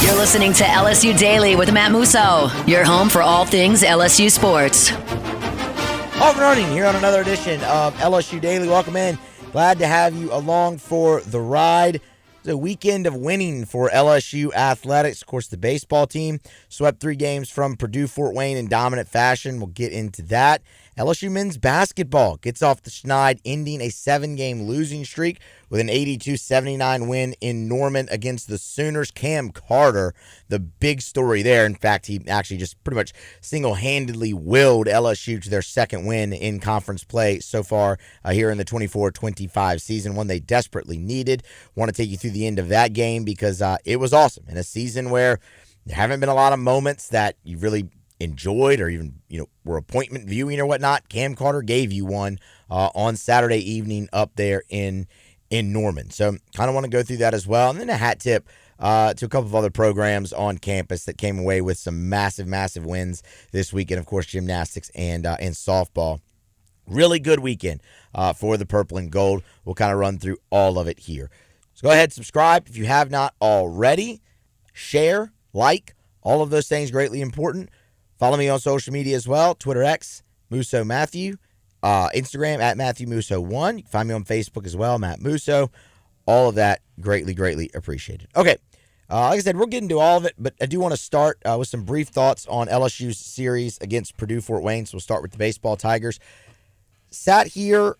You're listening to LSU Daily with Matt Musso, your home for all things LSU sports. Off and running here on another edition of LSU Daily. Welcome in. Glad to have you along for the ride. It's a weekend of winning for LSU Athletics. Of course, the baseball team swept 3 games from Purdue Fort Wayne in dominant fashion. We'll get into that. LSU men's basketball gets off the schneid, ending a 7-game losing streak with an 82-79 win in Norman against the Sooners. Cam Carter, the big story there. In fact, he actually just pretty much single-handedly willed LSU to their second win in conference play so far here in the 24-25 season, one they desperately needed. Want to take you through the end of that game because it was awesome in a season where there haven't been a lot of moments that you really enjoyed or even, were appointment viewing or whatnot. Cam Carter gave you one on Saturday evening up there in Norman. So kind of want to go through that as well. And then a hat tip to a couple of other programs on campus that came away with some massive wins this weekend. Of course, gymnastics and softball. Really good weekend for the purple and gold. We'll kind of run through all of it here. So go ahead, subscribe if you have not already. Share, like, all of those things greatly important. Follow me on social media as well. Twitter X, Musso Matthew. Instagram at Matthew Musso1. You can find me on Facebook as well, Matt Musso. All of that greatly appreciated. Okay, like I said, we'll get into all of it, but I do want to start with some brief thoughts on LSU's series against Purdue Fort Wayne. So we'll start with the baseball Tigers. Sat here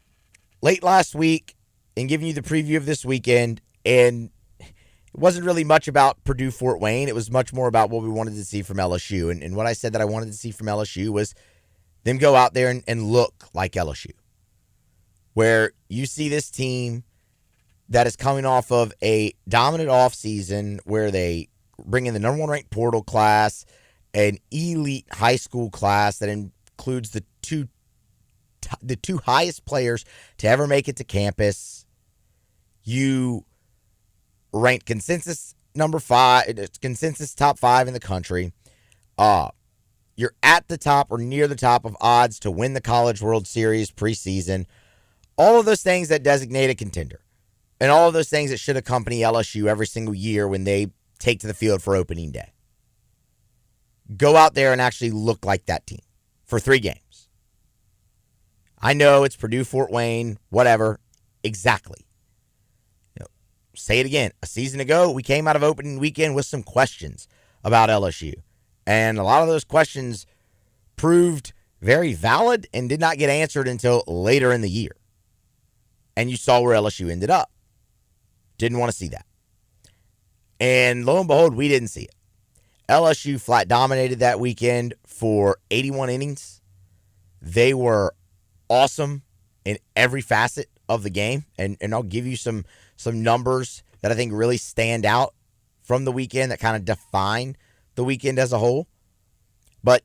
late last week and giving you the preview of this weekend, and it wasn't really much about Purdue Fort Wayne. It was much more about what we wanted to see from LSU. And what I said that I wanted to see from LSU was them go out there and look like LSU, where you see this team that is coming off of a dominant offseason where they bring in the number 1 ranked portal class, an elite high school class that includes the two highest players to ever make it to campus. You ranked consensus number 5, consensus top 5 in the country. You're at the top or near the top of odds to win the College World Series preseason. All of those things that designate a contender. And all of those things that should accompany LSU every single year when they take to the field for opening day. Go out there and actually look like that team for 3 games. I know it's Purdue Fort Wayne, whatever. Exactly. Say it again. A season ago, we came out of opening weekend with some questions about LSU. And a lot of those questions proved very valid and did not get answered until later in the year. And you saw where LSU ended up. Didn't want to see that. And lo and behold, we didn't see it. LSU flat dominated that weekend for 81 innings. They were awesome in every facet of the game. And I'll give you some numbers that I think really stand out from the weekend that kind of define the weekend as a whole. But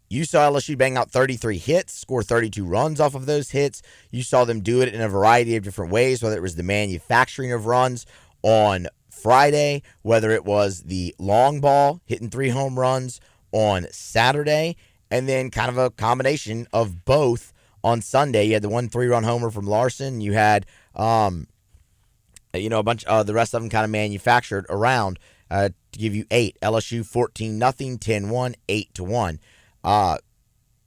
you saw LSU bang out 33 hits, score 32 runs off of those hits. You saw them do it in a variety of different ways, whether it was the manufacturing of runs on Friday, whether it was the long ball, hitting 3 home runs on Saturday, and then kind of a combination of both on Sunday. You had the 1 3-run homer from Larson. You had a bunch of the rest of them kind of manufactured around to give you 8. LSU 14-0, 10-1, 8-1,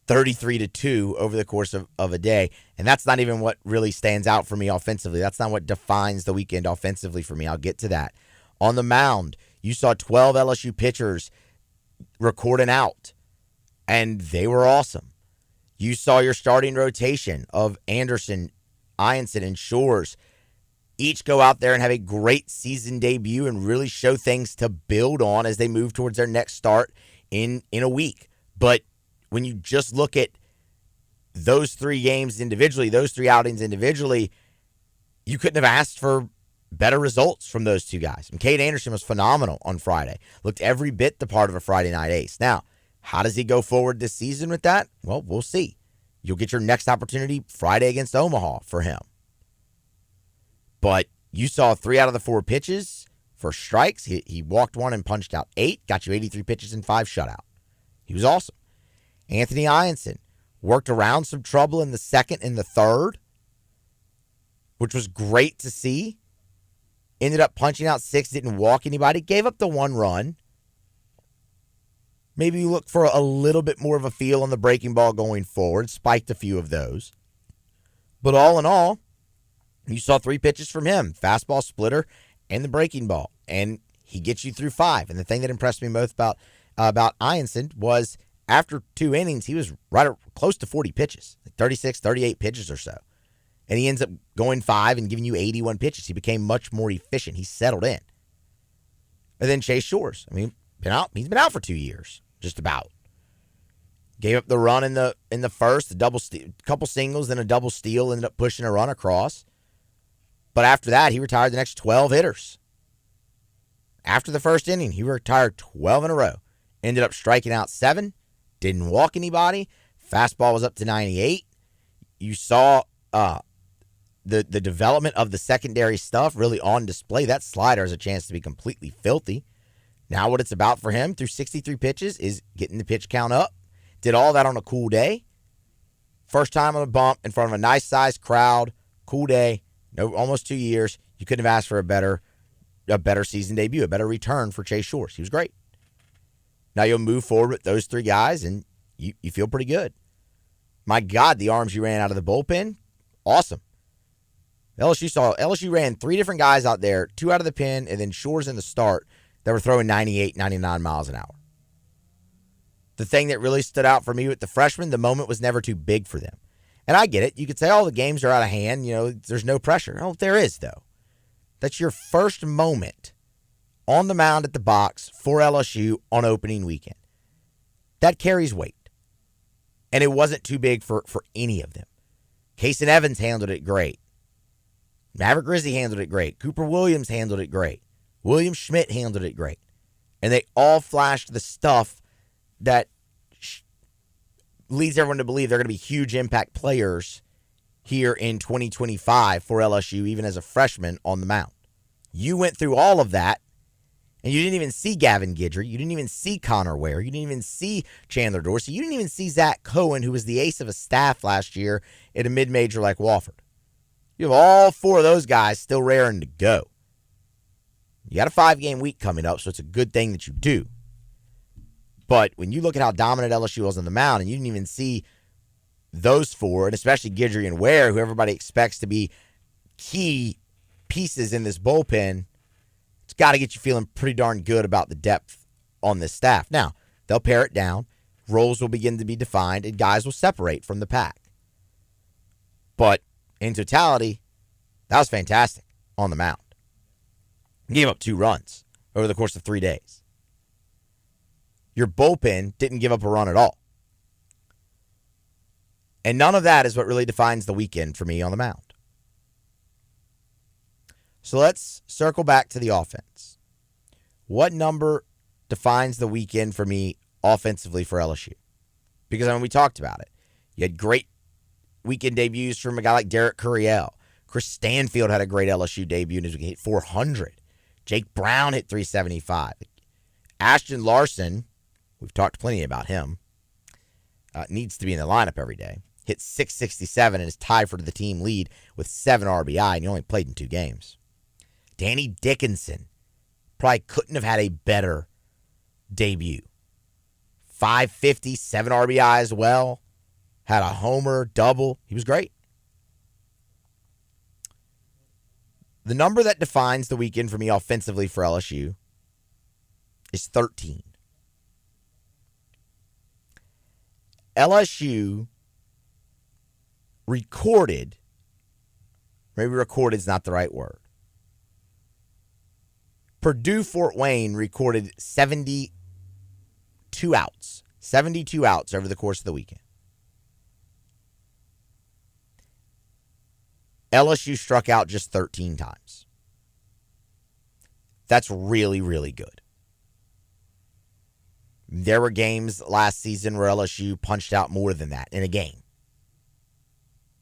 33-2 over the course of a day. And that's not even what really stands out for me offensively. That's not what defines the weekend offensively for me. I'll get to that. On the mound, you saw 12 LSU pitchers recording out, and they were awesome. You saw your starting rotation of Anderson, Ianson, and Shores each go out there and have a great season debut and really show things to build on as they move towards their next start in a week. But when you just look at those 3 games individually, those 3 outings individually, you couldn't have asked for better results from those 2 guys. And Cade Anderson was phenomenal on Friday. Looked every bit the part of a Friday night ace. Now, how does he go forward this season with that? Well, we'll see. You'll get your next opportunity Friday against Omaha for him. But you saw 3 out of the 4 pitches for strikes. He walked 1 and punched out 8. Got you 83 pitches and 5 shutout. He was awesome. Anthony Ianson worked around some trouble in the second and the third, which was great to see. Ended up punching out 6, didn't walk anybody, gave up the 1 run. Maybe you look for a little bit more of a feel on the breaking ball going forward, spiked a few of those. But all in all, you saw 3 pitches from him, fastball, splitter, and the breaking ball. And he gets you through 5. And the thing that impressed me most about Ianson was after 2 innings, he was close to 40 pitches, 36, 38 pitches or so. And he ends up going 5 and giving you 81 pitches. He became much more efficient. He settled in. And then Chase Shores. I mean, he's been out for 2 years, just about. Gave up the run in the first, a double steal, couple singles, then a double steal, ended up pushing a run across. But after that, he retired the next 12 hitters. After the first inning, he retired 12 in a row. Ended up striking out 7, didn't walk anybody. Fastball was up to 98. You saw the development of the secondary stuff really on display. That slider has a chance to be completely filthy. Now what it's about for him through 63 pitches is getting the pitch count up. Did all that on a cool day. First time on a bump in front of a nice-sized crowd. Cool day. No, almost 2 years. You couldn't have asked for a better season debut, a better return for Chase Shores. He was great. Now you'll move forward with those 3 guys, and you feel pretty good. My God, the arms you ran out of the bullpen, awesome. LSU ran 3 different guys out there, 2 out of the pen, and then Shores in the start that were throwing 98, 99 miles an hour. The thing that really stood out for me with the freshmen, the moment was never too big for them. And I get it. You could say, the games are out of hand. There's no pressure. Oh, there is, though. That's your first moment on the mound at the box for LSU on opening weekend. That carries weight. And it wasn't too big for any of them. Kason Evans handled it great. Maverick Grizzly handled it great. Cooper Williams handled it great. William Schmidt handled it great. And they all flashed the stuff that leads everyone to believe they're going to be huge impact players here in 2025 for LSU, even as a freshman on the mound. You went through all of that, and you didn't even see Gavin Guidry. You didn't even see Connor Ware. You didn't even see Chandler Dorsey. You didn't even see Zach Cohen, who was the ace of a staff last year at a mid-major like Wofford. You have all 4 of those guys still raring to go. You got a 5-game week coming up, so it's a good thing that you do. But when you look at how dominant LSU was on the mound, and you didn't even see those 4, and especially Guidry and Ware, who everybody expects to be key pieces in this bullpen, it's got to get you feeling pretty darn good about the depth on this staff. Now, they'll pare it down. Roles will begin to be defined, and guys will separate from the pack. But in totality, that was fantastic on the mound. Gave up 2 runs over the course of 3 days. Your bullpen didn't give up a run at all. And none of that is what really defines the weekend for me on the mound. So let's circle back to the offense. What number defines the weekend for me offensively for LSU? Because we talked about it. You had great weekend debuts from a guy like Derek Curiel. Chris Stanfield had a great LSU debut and hit 400. Jake Brown hit 375. Ashton Larson, we've talked plenty about him, needs to be in the lineup every day. Hit 667 and is tied for the team lead with 7 RBI, and he only played in 2 games. Danny Dickinson probably couldn't have had a better debut. 550, 7 RBI as well. Had a homer, double. He was great. The number that defines the weekend for me offensively for LSU is 13. LSU recorded, maybe recorded is not the right word. Purdue Fort Wayne recorded 72 outs. 72 outs over the course of the weekend. LSU struck out just 13 times. That's really, really good. There were games last season where LSU punched out more than that in a game.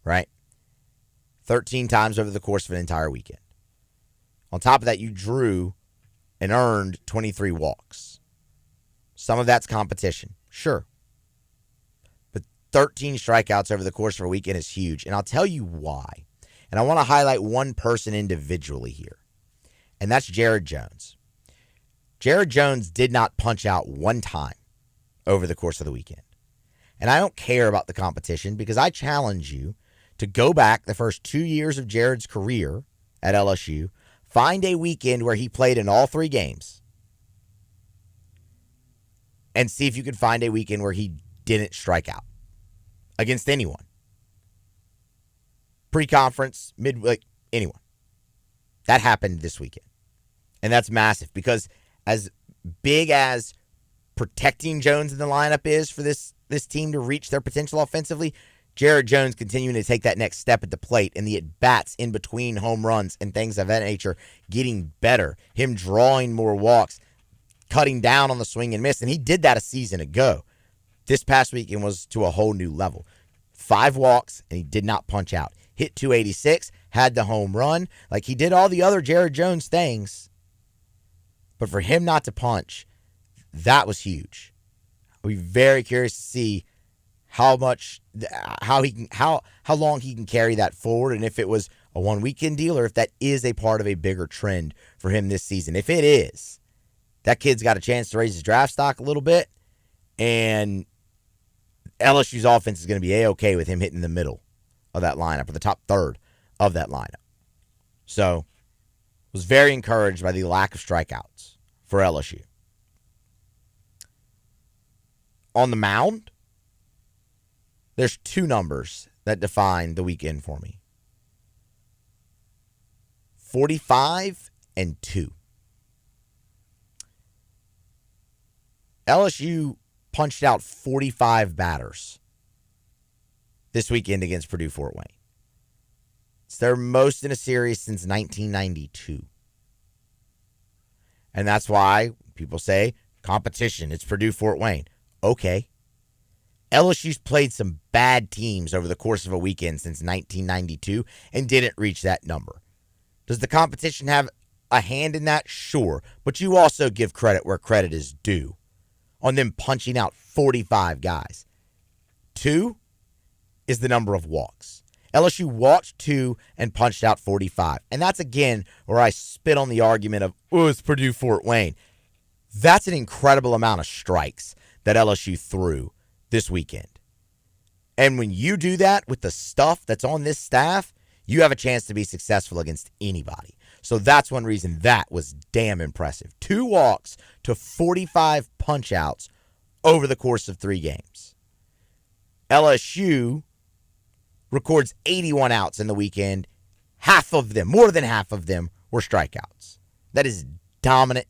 Right? 13 times over the course of an entire weekend. On top of that, you drew and earned 23 walks. Some of that's competition. Sure. But 13 strikeouts over the course of a weekend is huge. And I'll tell you why. And I want to highlight one person individually here. and that's Jared Jones. Jared Jones did not punch out one time over the course of the weekend. And I don't care about the competition because I challenge you to go back the first 2 years of Jared's career at LSU, find a weekend where he played in all 3 games, and see if you can find a weekend where he didn't strike out against anyone. Pre-conference, anyone. That happened this weekend. And that's massive because as big as protecting Jones in the lineup is for this team to reach their potential offensively, Jared Jones continuing to take that next step at the plate and the at-bats in between home runs and things of that nature getting better. Him drawing more walks, cutting down on the swing and miss. And he did that a season ago. This past weekend was to a whole new level. 5 walks, and he did not punch out. Hit 286, had the home run. Like, he did all the other Jared Jones things. But for him not to punch, that was huge. I'll be very curious to see how long he can carry that forward, and if it was a one-weekend deal or if that is a part of a bigger trend for him this season. If it is, that kid's got a chance to raise his draft stock a little bit, and LSU's offense is going to be A-okay with him hitting the middle of that lineup or the top third of that lineup. So, was very encouraged by the lack of strikeouts for LSU. On the mound, there's 2 numbers that define the weekend for me. 45 and 2. LSU punched out 45 batters this weekend against Purdue Fort Wayne. It's their most in a series since 1992. And that's why people say competition, it's Purdue Fort Wayne. Okay. LSU's played some bad teams over the course of a weekend since 1992 and didn't reach that number. Does the competition have a hand in that? Sure. But you also give credit where credit is due on them punching out 45 guys. 2 is the number of walks. LSU walked 2 and punched out 45. And that's, again, where I spit on the argument of, it's Purdue Fort Wayne. That's an incredible amount of strikes that LSU threw this weekend. And when you do that with the stuff that's on this staff, you have a chance to be successful against anybody. So that's one reason that was damn impressive. 2 walks to 45 punch-outs over the course of 3 games. LSU records 81 outs in the weekend. Half of them, more than half of them, were strikeouts. That is dominant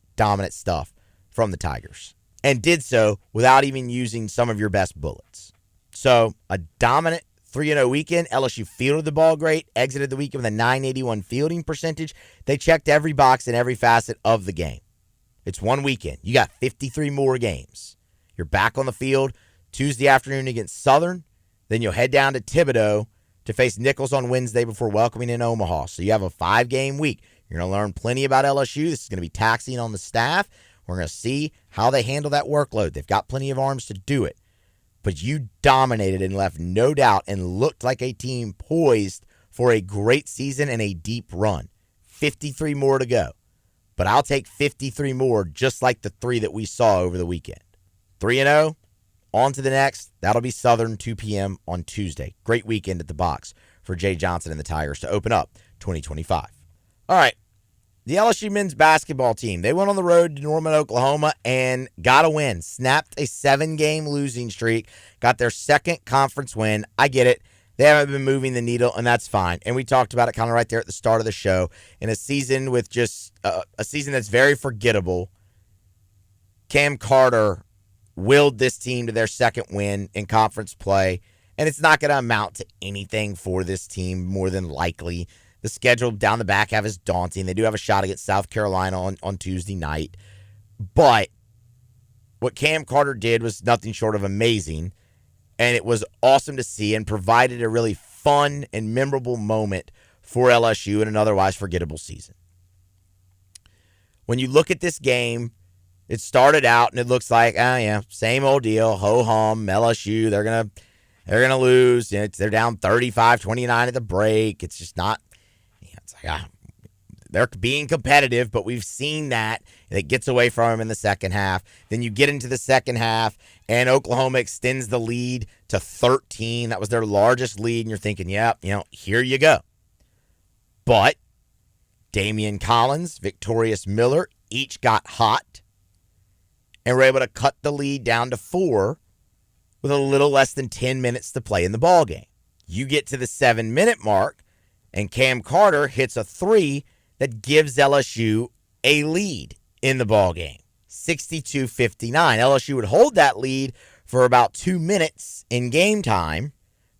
stuff from the Tigers. And did so without even using some of your best bullets. So, a dominant 3-0 weekend. LSU fielded the ball great, exited the weekend with a .981 fielding percentage. They checked every box in every facet of the game. It's one weekend. You got 53 more games. You're back on the field Tuesday afternoon against Southern. Then you'll head down to Thibodaux to face Nichols on Wednesday before welcoming in Omaha. So you have a 5-game week. You're going to learn plenty about LSU. This is going to be taxing on the staff. We're going to see how they handle that workload. They've got plenty of arms to do it. But you dominated and left no doubt and looked like a team poised for a great season and a deep run. 53 more to go. But I'll take 53 more just like the 3 that we saw over the weekend. 3-0, on to the next. That'll be Southern, 2 p.m. on Tuesday. Great weekend at the box for Jay Johnson and the Tigers to open up 2025. All right. The LSU men's basketball team, they went on the road to Norman, Oklahoma, and got a win. Snapped a 7-game losing streak. Got their second conference win. I get it. They haven't been moving the needle, and that's fine. And we talked about it kind of right there at the start of the show. In a season with just a season that's very forgettable, Cam Carter willed this team to their second win in conference play, and it's not going to amount to anything for this team more than likely. The schedule down the back half is daunting. They do have a shot against South Carolina on Tuesday night. But what Cam Carter did was nothing short of amazing. And it was awesome to see and provided a really fun and memorable moment for LSU in an otherwise forgettable season. When you look at this game, it started out and it looks like, same old deal, ho-hum, LSU, they're gonna lose. They're down 35-29 at the break. It's just not. It's like, they're being competitive, but we've seen that. It gets away from them in the second half. Then you get into the second half, and Oklahoma extends the lead to 13. That was their largest lead, and you're thinking, yeah, here you go. But Damian Collins, Victorious Miller, each got hot and were able to cut the lead down to 4 with a little less than 10 minutes to play in the ballgame. You get to the 7-minute mark, and Cam Carter hits a 3 that gives LSU a lead in the ballgame, 62-59. LSU would hold that lead for about 2 minutes in game time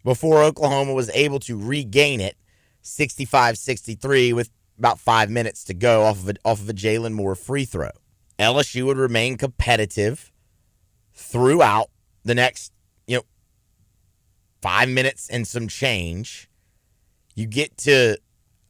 before Oklahoma was able to regain it, 65-63, with about 5 minutes to go off of a Jalen Moore free throw. LSU would remain competitive throughout the next 5 minutes and some change. You get to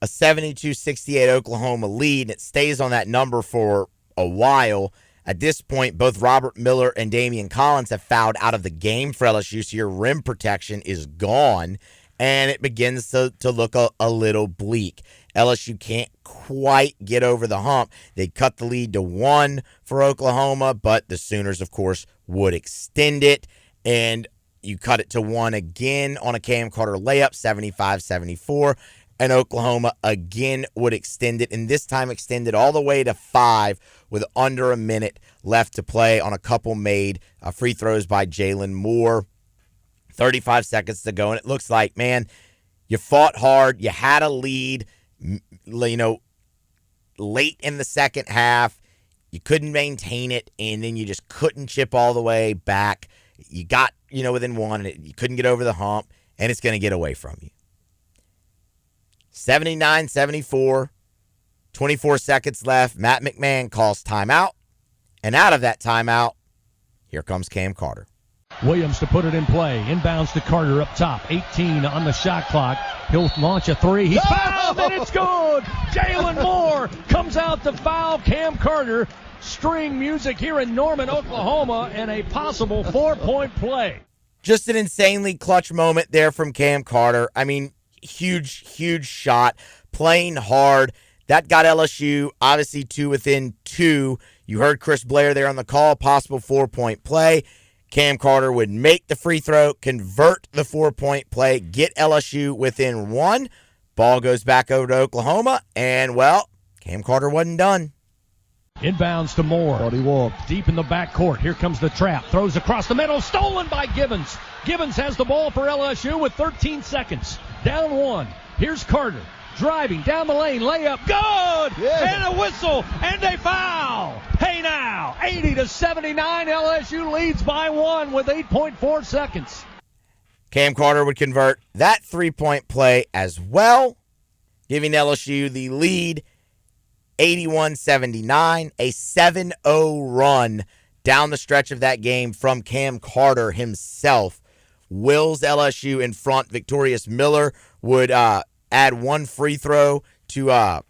a 72-68 Oklahoma lead, and it stays on that number for a while. At this point, both Robert Miller and Damian Collins have fouled out of the game for LSU, so your rim protection is gone, and it begins to look a little bleak. LSU can't quite get over the hump. They cut the lead to 1 for Oklahoma, but the Sooners, of course, would extend it, and you cut it to 1 again on a Cam Carter layup, 75-74, and Oklahoma again would extend it, and this time extended all the way to 5 with under a minute left to play on a couple made free throws by Jalen Moore. 35 seconds to go, and it looks like, man, you fought hard. You had a lead, late in the second half. You couldn't maintain it, and then you just couldn't chip all the way back. You got, within 1, and you couldn't get over the hump, and it's going to get away from you. 79-74, 24 seconds left. Matt McMahon calls timeout, and out of that timeout, here comes Cam Carter. Williams to put it in play. Inbounds to Carter up top. 18 on the shot clock. He'll launch a 3. He's fouled, and it's good. Jalen Moore comes out to foul Cam Carter. String music here in Norman, Oklahoma, and a possible 4-point play. Just an insanely clutch moment there from Cam Carter. I mean, huge shot. Playing hard. That got LSU, obviously, to within 2. You heard Chris Blair there on the call. Possible 4-point play. Cam Carter would make the free throw, convert the 4-point play, get LSU within 1. Ball goes back over to Oklahoma, and, Cam Carter wasn't done. Inbounds to Moore. Thought he walked. Deep in the backcourt. Here comes the trap. Throws across the middle. Stolen by Gibbons. Gibbons has the ball for LSU with 13 seconds. Down 1. Here's Carter. Driving down the lane. Layup. Good! Yeah. And a whistle. And a foul. Hey now. 80-79. LSU leads by 1 with 8.4 seconds. Cam Carter would convert that 3-point play as well, giving LSU the lead, 81-79, a 7-0 run down the stretch of that game from Cam Carter himself. Wills LSU in front. Victorious Miller would add 1 free throw to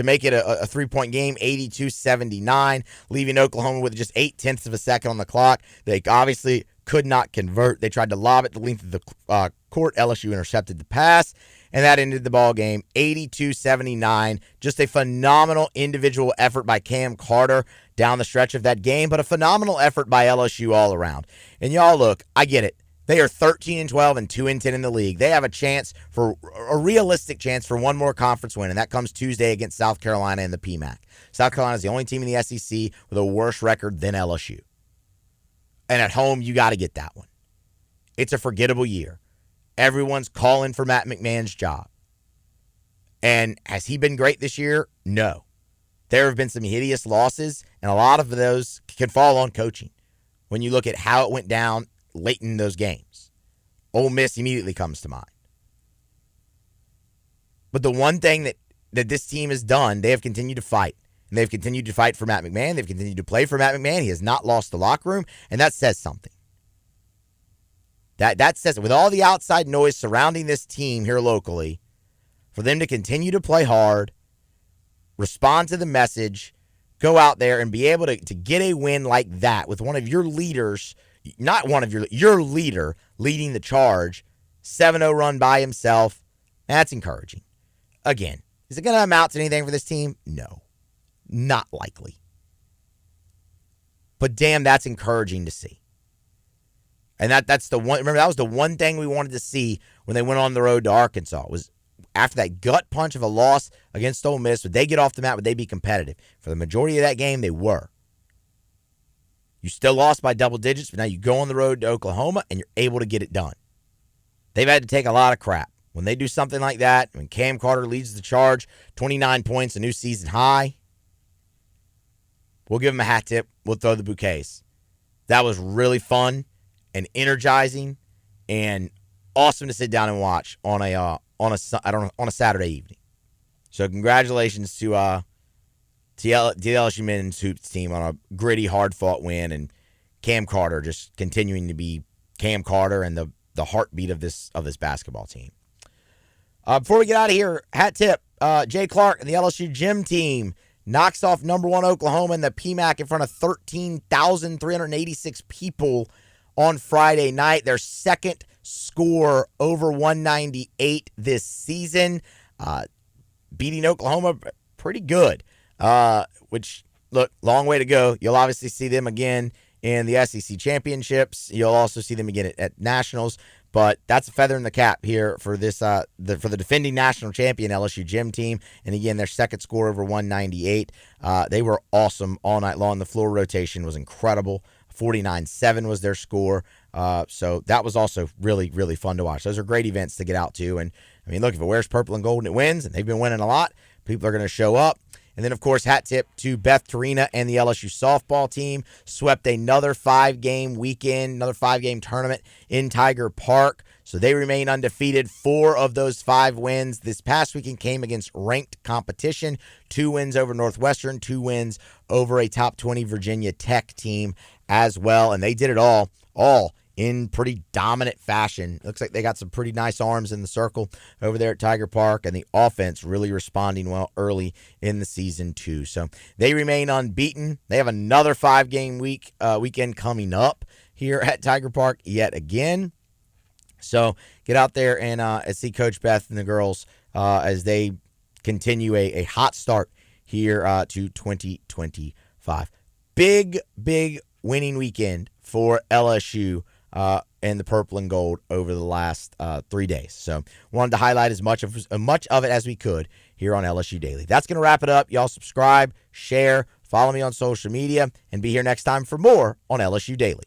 make it a 3-point game, 82-79, leaving Oklahoma with just 0.8 of a second on the clock. They obviously could not convert. They tried to lob it the length of the court. LSU intercepted the pass, and that ended the ball game, 82-79. Just a phenomenal individual effort by Cam Carter down the stretch of that game, but a phenomenal effort by LSU all around. And y'all, look, I get it. They are 13-12 and 2-10 in the league. They have a realistic chance for one more conference win, and that comes Tuesday against South Carolina in the PMAC. South Carolina is the only team in the SEC with a worse record than LSU. And at home, you got to get that one. It's a forgettable year. Everyone's calling for Matt McMahon's job. And has he been great this year? No. There have been some hideous losses, and a lot of those can fall on coaching. When you look at how it went down late in those games, Ole Miss immediately comes to mind. But the one thing that this team has done, they have continued to fight. And they've continued to fight for Matt McMahon. They've continued to play for Matt McMahon. He has not lost the locker room, and that says something. That says, with all the outside noise surrounding this team here locally, for them to continue to play hard, respond to the message, go out there and be able to get a win like that with one of your leaders, your leader leading the charge, 7-0 run by himself, that's encouraging. Again, Is it going to amount to anything for this team? No, not likely. But damn, that's encouraging to see. And that's the one. Remember, that was the one thing we wanted to see when they went on the road to Arkansas. Was after that gut punch of a loss against Ole Miss, would they get off the mat? Would they be competitive? For the majority of that game, they were. You still lost by double digits, but now you go on the road to Oklahoma and you're able to get it done. They've had to take a lot of crap. When they do something like that, when Cam Carter leads the charge, 29 points, a new season high, we'll give him a hat tip. We'll throw the bouquets. That was really fun and energizing and awesome to sit down and watch on a Saturday evening. So congratulations to the LSU men's hoops team on a gritty, hard-fought win, and Cam Carter just continuing to be Cam Carter and the heartbeat of this basketball team. Before we get out of here, hat tip, Jay Clark and the LSU gym team knocks off number 1 Oklahoma in the PMAC in front of 13,386 people on Friday night. Their second score over 198 this season. Beating Oklahoma pretty good. Which, look, long way to go. You'll obviously see them again in the SEC championships. You'll also see them again at nationals. But that's a feather in the cap here for this for the defending national champion LSU gym team. And again, their second score over 198. They were awesome all night long. The floor rotation was incredible. 49-7 was their score. So that was also really, really fun to watch. Those are great events to get out to. And, I mean, look, if it wears purple and gold and it wins, and they've been winning a lot, people are going to show up. And then, of course, hat tip to Beth Torina and the LSU softball team. Swept another 5-game weekend, another 5-game tournament in Tiger Park. So they remain undefeated. 4 of those 5 wins this past weekend came against ranked competition. 2 wins over Northwestern, 2 wins over a top 20 Virginia Tech team as well. And they did it all in pretty dominant fashion. Looks like they got some pretty nice arms in the circle over there at Tiger Park, and the offense really responding well early in the season too. So they remain unbeaten. They have another 5-game weekend coming up here at Tiger Park yet again. So get out there and see Coach Beth and the girls as they continue a hot start here to 2025. Big winning weekend for LSU and the purple and gold over the last 3 days. So wanted to highlight as much of it as we could here on LSU Daily. That's going to wrap it up. Y'all subscribe, share, follow me on social media, and be here next time for more on LSU Daily.